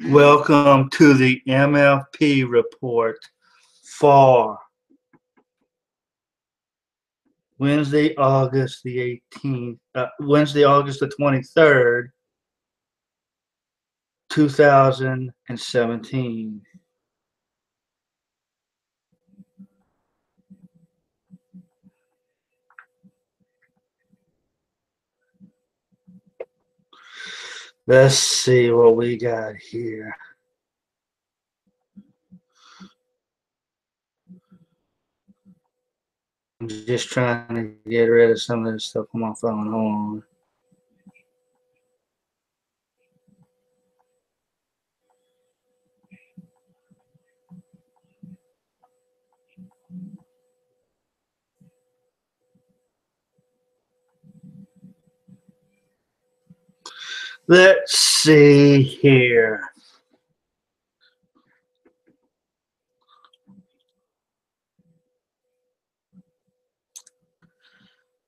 Welcome to the MFP Report for Wednesday, August the 18th, Wednesday, August the 23rd, 2017. Let's see what we got here. I'm just trying to get rid of some of this stuff on my phone. Hold on. Let's see here.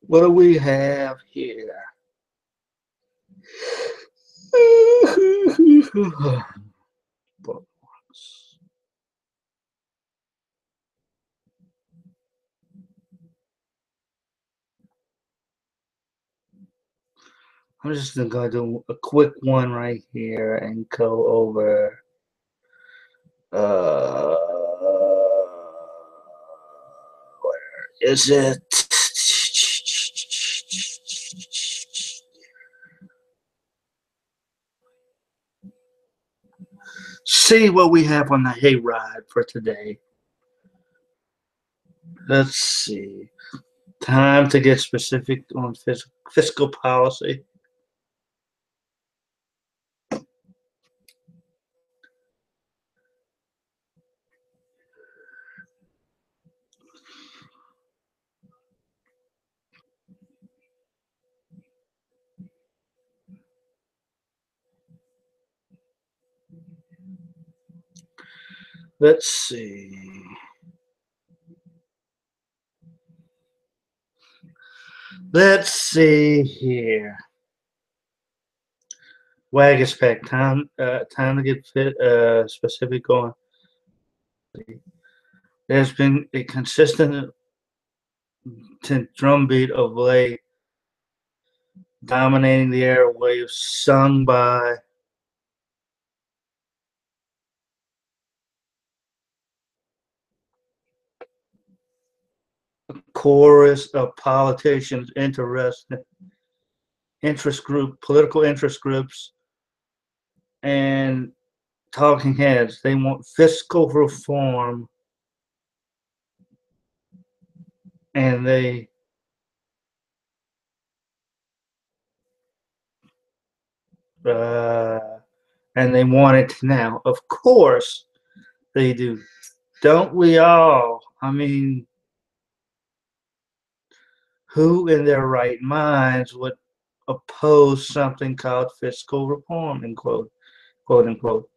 What do we have here? I'm just going to do a quick one right here and go over where is it? See what we have on the hayride for today. Let's see. Time to get specific on fiscal policy. Let's see. Let's see here. Wagaspack. Time to get specific on. There's been a consistent drumbeat of late, dominating the airwaves, sung by a chorus of politicians, political interest groups, and talking heads. They want fiscal reform, and they want it now. Of course, they do. Don't we all? I mean, who in their right minds would oppose something called fiscal reform, end quote, quote unquote?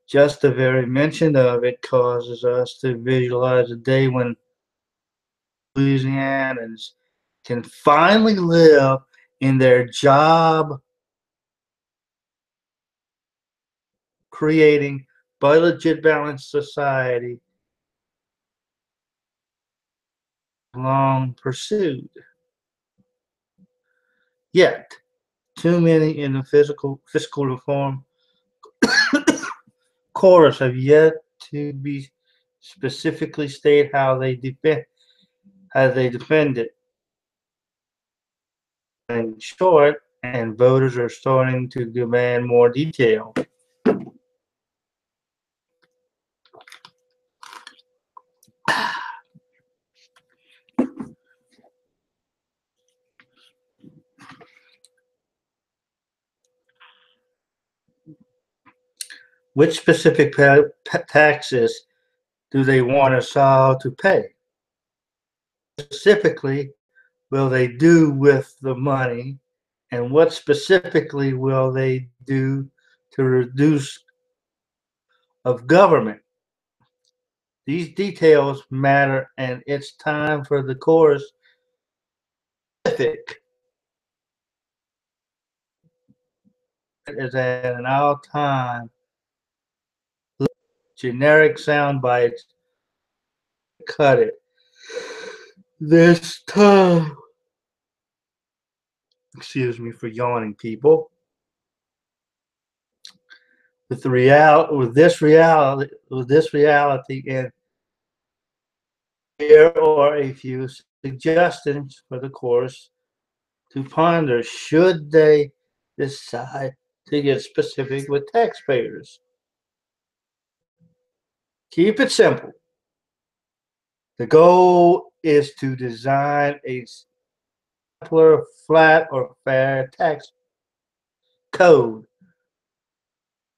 Just the very mention of it causes us to visualize a day when Louisianans can finally live in their job creating budget balanced society long pursued. Yet, too many in the fiscal reform chorus have yet to be specifically state how they defend it. In short, and voters are starting to demand more detail. Which specific taxes do they want us all to pay? Specifically, will they do with the money, and what specifically will they do to reduce of government? These details matter, and it's time for the chorus specific is at an all-time generic sound bites. Cut it. This time, excuse me for yawning, people. With this reality, and here are a few suggestions for the course to ponder should they decide to get specific with taxpayers. Keep it simple. The goal is to design a simpler, flat, or fair tax code,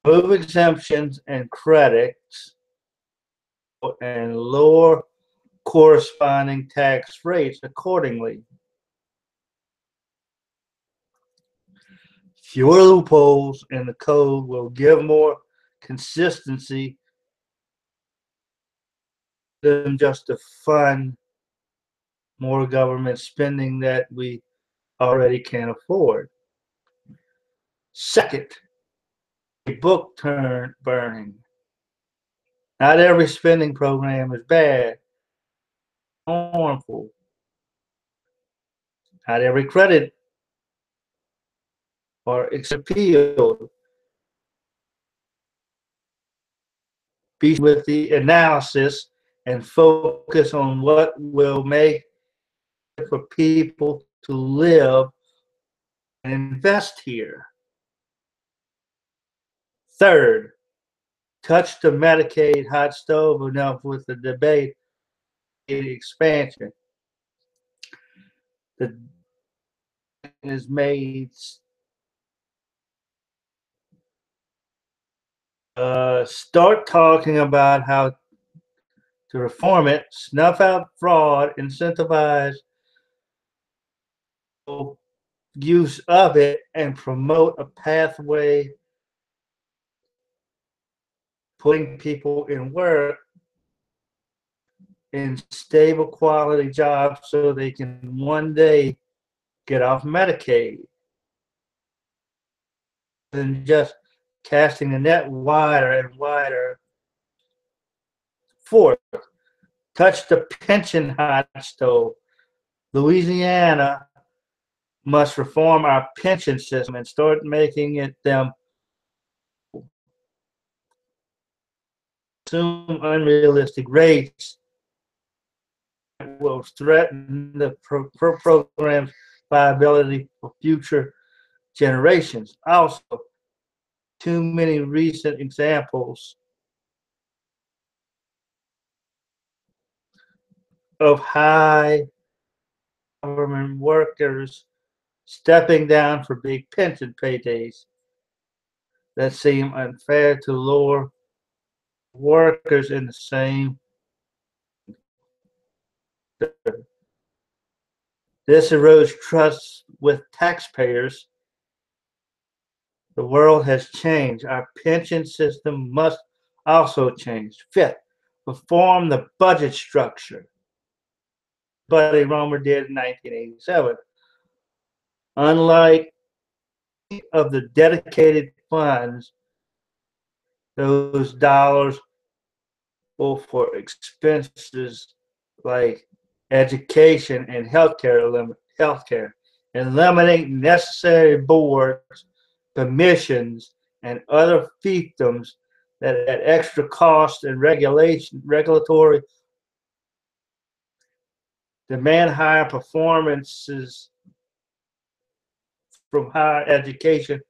remove exemptions and credits, and lower corresponding tax rates accordingly. Fewer loopholes in the code will give more consistency than just to fund more government spending that we already can't afford. Second, a book turn burning. Not every spending program is bad, harmful. Not every credit or appeal. Be with the analysis and focus on what will make it for people to live and invest here. Third, touch the Medicaid hot stove enough with the debate expansion. The is made start talking about how to reform it, snuff out fraud, incentivize use of it, and promote a pathway putting people in work in stable quality jobs so they can one day get off Medicaid than just casting the net wider and wider. Fourth, touch the pension hot stove. Louisiana must reform our pension system and start making it them assume unrealistic rates that will threaten the program's viability for future generations. Also, too many recent examples of high government workers stepping down for big pension paydays that seem unfair to lower workers in the same. This erodes trust with taxpayers. The world has changed. Our pension system must also change. Fifth, reform the budget structure. Buddy Romer did in 1987. Unlike of the dedicated funds, those dollars go for expenses like education and healthcare, eliminating necessary boards, commissions, and other fiefdoms that add extra cost and regulatory demand higher performances from higher education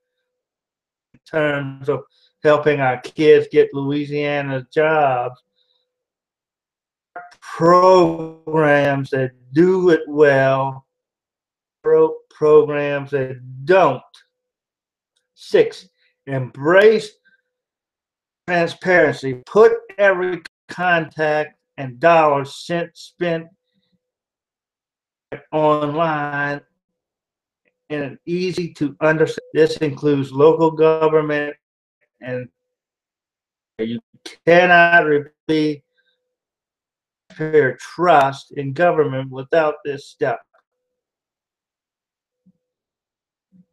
in terms of helping our kids get Louisiana jobs. Programs that do it well, programs that don't. Six, embrace transparency. Put every contact and dollar spent online in an easy to understand. This includes local government, and you cannot repeat trust in government without this step.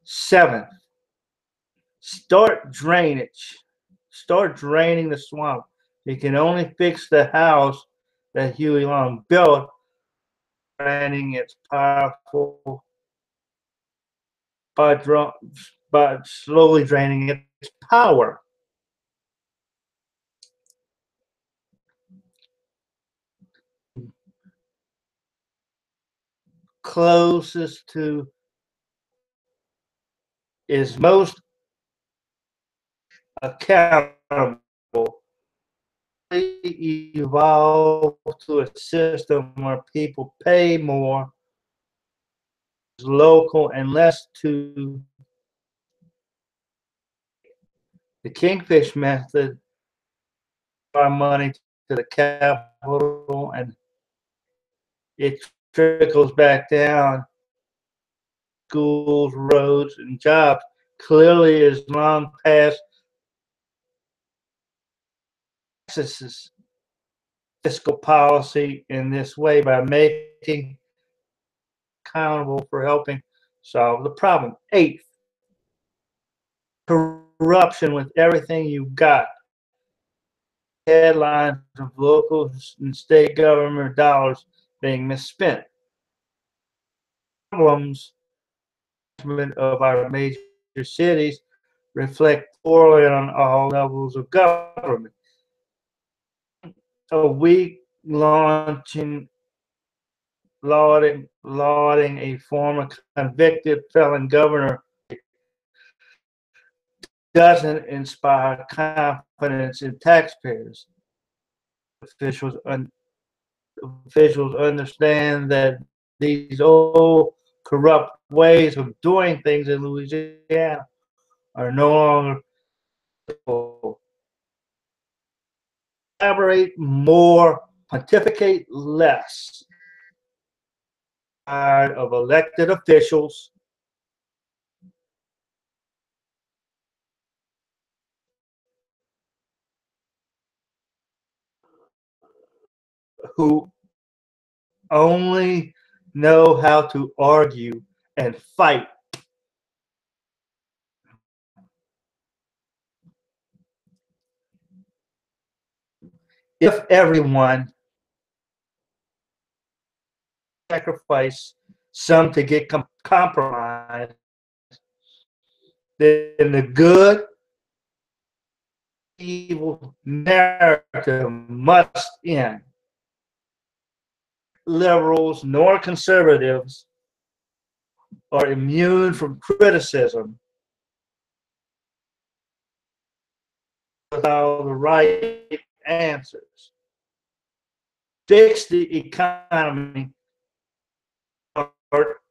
Seventh, start drainage. Start draining the swamp. He can only fix the house that Huey Long built, draining its powerful but slowly draining its power. Closest to is most accountable evolve to a system where people pay more local and less to the kingfish method, our money to the capital, and it trickles back down schools, roads, and jobs. Clearly is long past Texas's fiscal policy in this way by making accountable for helping solve the problem. Eighth, corruption with everything you've got. Headlines of local and state government dollars being misspent. Problems of our major cities reflect poorly on all levels of government. A week launching lauding a former convicted felon governor doesn't inspire confidence in taxpayers. Officials understand that these old corrupt ways of doing things in Louisiana are no longer acceptable. Collaborate more, pontificate less. Tired of elected officials who only know how to argue and fight. If everyone sacrifice some to get compromised, then the good evil narrative must end. Liberals nor conservatives are immune from criticism without the right answers. Fix the economy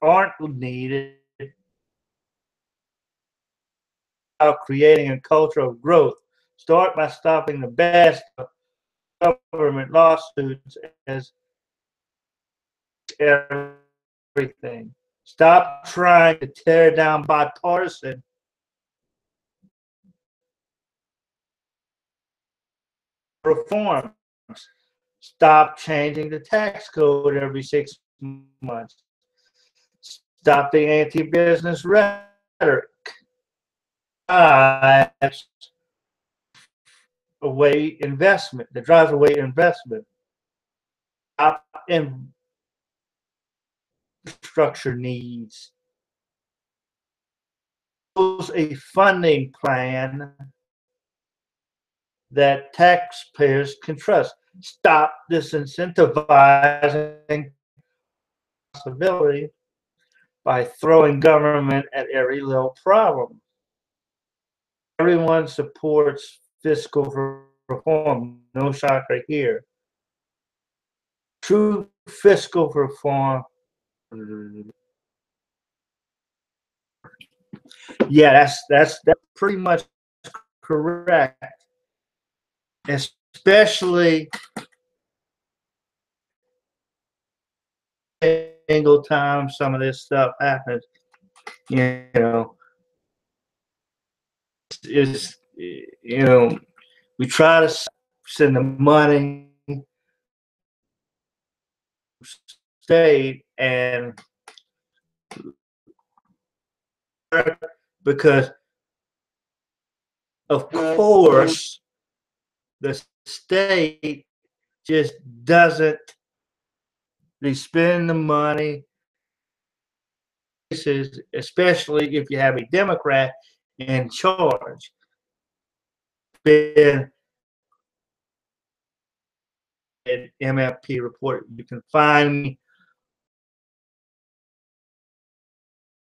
aren't needed without creating a culture of growth. Start by stopping the best government lawsuits as everything. Stop trying to tear down bipartisan reforms. Stop changing the tax code every 6 months. Stop the anti-business rhetoric. Drives away investment. That drives away investment. Stop infrastructure needs. A funding plan that taxpayers can trust. Stop disincentivizing possibility by throwing government at every little problem. Everyone supports fiscal reform. No shocker here. True fiscal reform. Yeah, that's pretty much correct. Especially single time some of this stuff happens, you know, is we try to send the money state and because of course the state just doesn't. They spend the money, especially if you have a Democrat in charge. Been an MFP report. You can find me